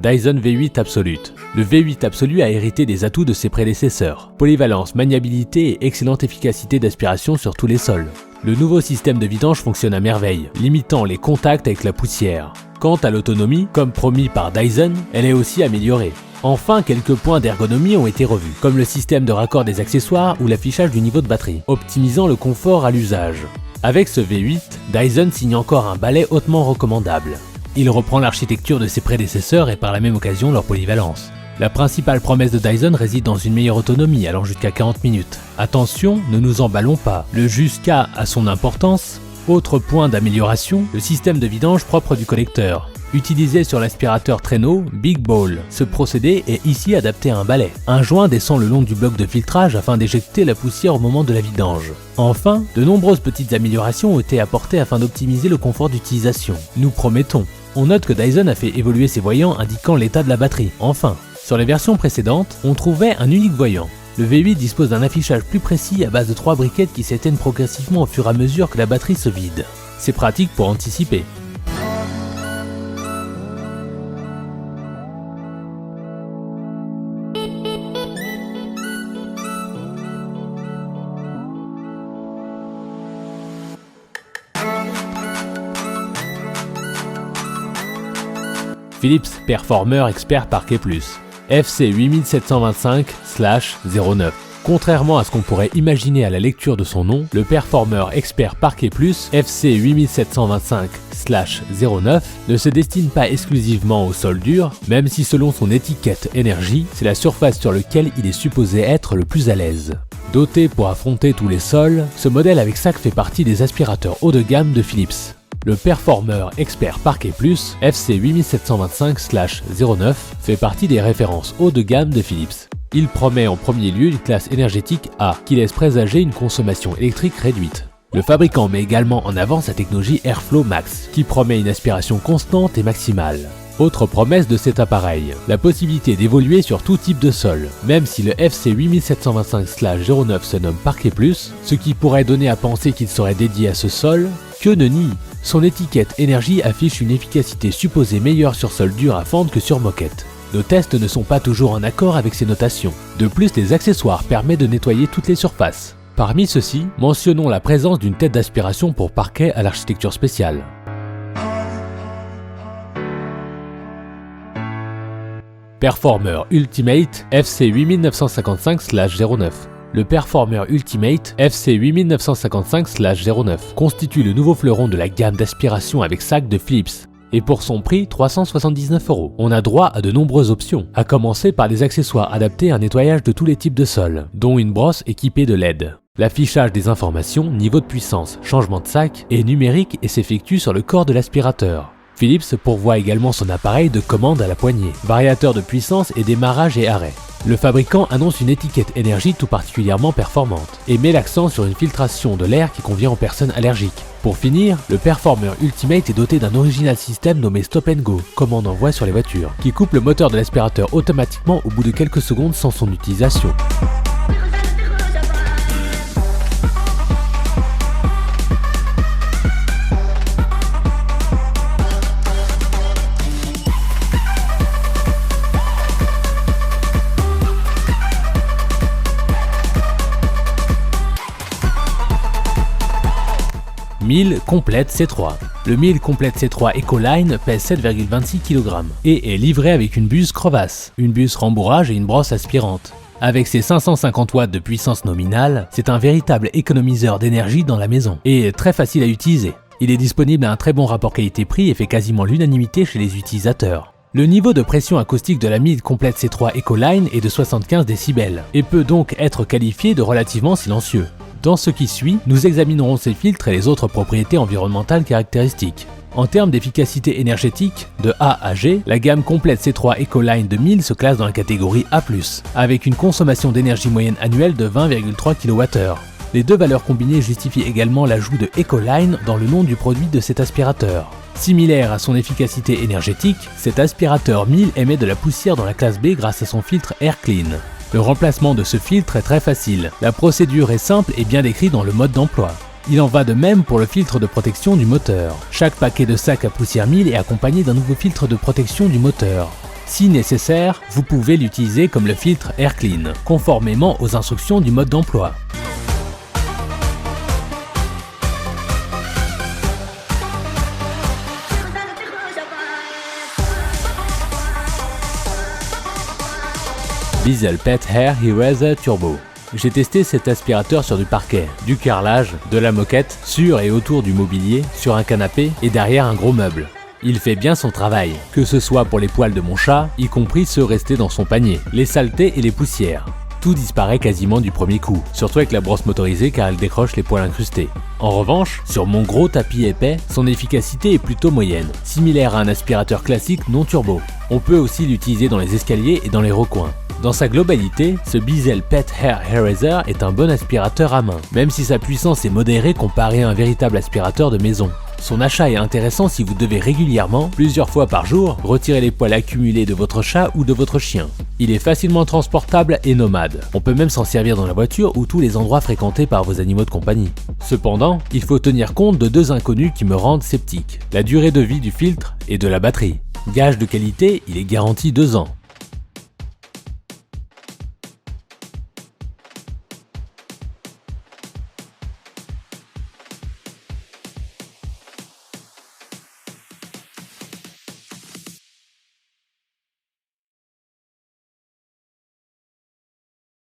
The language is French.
Dyson V8 Absolute. Le V8 Absolu a hérité des atouts de ses prédécesseurs. Polyvalence, maniabilité et excellente efficacité d'aspiration sur tous les sols. Le nouveau système de vidange fonctionne à merveille, limitant les contacts avec la poussière. Quant à l'autonomie, comme promis par Dyson, elle est aussi améliorée. Enfin, quelques points d'ergonomie ont été revus, comme le système de raccord des accessoires ou l'affichage du niveau de batterie, optimisant le confort à l'usage. Avec ce V8, Dyson signe encore un balai hautement recommandable. Il reprend l'architecture de ses prédécesseurs et par la même occasion leur polyvalence. La principale promesse de Dyson réside dans une meilleure autonomie, allant jusqu'à 40 minutes. Attention, ne nous emballons pas, le jusqu'à a son importance. Autre point d'amélioration, le système de vidange propre du collecteur. Utilisé sur l'aspirateur traîneau Big Ball, ce procédé est ici adapté à un balai. Un joint descend le long du bloc de filtrage afin d'éjecter la poussière au moment de la vidange. Enfin, de nombreuses petites améliorations ont été apportées afin d'optimiser le confort d'utilisation. Nous promettons. On note que Dyson a fait évoluer ses voyants indiquant l'état de la batterie. Enfin, sur les versions précédentes, on trouvait un unique voyant. Le V8 dispose d'un affichage plus précis à base de 3 briquettes qui s'éteignent progressivement au fur et à mesure que la batterie se vide. C'est pratique pour anticiper. Philips Performer Expert Parquet Plus FC 8725/09. Contrairement à ce qu'on pourrait imaginer à la lecture de son nom, le Performer Expert Parquet Plus FC 8725/09 ne se destine pas exclusivement au sol dur, même si selon son étiquette énergie, c'est la surface sur laquelle il est supposé être le plus à l'aise. Doté pour affronter tous les sols, ce modèle avec sac fait partie des aspirateurs haut de gamme de Philips. Le Performer Expert Parquet Plus FC 8725/09 fait partie des références haut de gamme de Philips. Il promet en premier lieu une classe énergétique A, qui laisse présager une consommation électrique réduite. Le fabricant met également en avant sa technologie Airflow Max, qui promet une aspiration constante et maximale. Autre promesse de cet appareil, la possibilité d'évoluer sur tout type de sol. Même si le FC 8725/09 se nomme Parquet Plus, ce qui pourrait donner à penser qu'il serait dédié à ce sol, que nenni! Son étiquette énergie affiche une efficacité supposée meilleure sur sol dur à fendre que sur moquette. Nos tests ne sont pas toujours en accord avec ces notations. De plus, les accessoires permettent de nettoyer toutes les surfaces. Parmi ceux-ci, mentionnons la présence d'une tête d'aspiration pour parquet à l'architecture spéciale. Performer Ultimate FC 8955/09. Le Performer Ultimate FC 8955/09 constitue le nouveau fleuron de la gamme d'aspiration avec sac de Philips. Et pour son prix, 379 €. On a droit à de nombreuses options, à commencer par des accessoires adaptés à un nettoyage de tous les types de sols, dont une brosse équipée de LED. L'affichage des informations, niveau de puissance, changement de sac, est numérique et s'effectue sur le corps de l'aspirateur. Philips pourvoit également son appareil de commande à la poignée, variateur de puissance et démarrage et arrêt. Le fabricant annonce une étiquette énergie tout particulièrement performante et met l'accent sur une filtration de l'air qui convient aux personnes allergiques. Pour finir, le Performer Ultimate est doté d'un original système nommé Stop & Go, comme on en voit sur les voitures, qui coupe le moteur de l'aspirateur automatiquement au bout de quelques secondes sans son utilisation. 1000 Complete C3. Le 1000 Complete C3 Ecoline pèse 7,26 kg et est livré avec une buse crevasse, une buse rembourrage et une brosse aspirante. Avec ses 550 watts de puissance nominale, c'est un véritable économiseur d'énergie dans la maison et est très facile à utiliser. Il est disponible à un très bon rapport qualité-prix et fait quasiment l'unanimité chez les utilisateurs. Le niveau de pression acoustique de la 1000 Complete C3 Ecoline est de 75 décibels et peut donc être qualifié de relativement silencieux. Dans ce qui suit, nous examinerons ces filtres et les autres propriétés environnementales caractéristiques. En termes d'efficacité énergétique, de A à G, la gamme Complete C3 Ecoline de 1000 se classe dans la catégorie A+, avec une consommation d'énergie moyenne annuelle de 20,3 kWh. Les deux valeurs combinées justifient également l'ajout de Ecoline dans le nom du produit de cet aspirateur. Similaire à son efficacité énergétique, cet aspirateur 1000 émet de la poussière dans la classe B grâce à son filtre Air Clean. Le remplacement de ce filtre est très facile. La procédure est simple et bien décrite dans le mode d'emploi. Il en va de même pour le filtre de protection du moteur. Chaque paquet de sacs à poussière 1000 est accompagné d'un nouveau filtre de protection du moteur. Si nécessaire, vous pouvez l'utiliser comme le filtre Air Clean, conformément aux instructions du mode d'emploi. Bissell Pet Hair Eraser Turbo. J'ai testé cet aspirateur sur du parquet, du carrelage, de la moquette, sur et autour du mobilier, sur un canapé et derrière un gros meuble. Il fait bien son travail, que ce soit pour les poils de mon chat, y compris ceux restés dans son panier, les saletés et les poussières. Tout disparaît quasiment du premier coup, surtout avec la brosse motorisée car elle décroche les poils incrustés. En revanche, sur mon gros tapis épais, son efficacité est plutôt moyenne, similaire à un aspirateur classique non turbo. On peut aussi l'utiliser dans les escaliers et dans les recoins. Dans sa globalité, ce Bissell Pet Hair Eraser est un bon aspirateur à main, même si sa puissance est modérée comparée à un véritable aspirateur de maison. Son achat est intéressant si vous devez régulièrement, plusieurs fois par jour, retirer les poils accumulés de votre chat ou de votre chien. Il est facilement transportable et nomade. On peut même s'en servir dans la voiture ou tous les endroits fréquentés par vos animaux de compagnie. Cependant, il faut tenir compte de deux inconnus qui me rendent sceptique. La durée de vie du filtre et de la batterie. Gage de qualité, il est garanti 2 ans.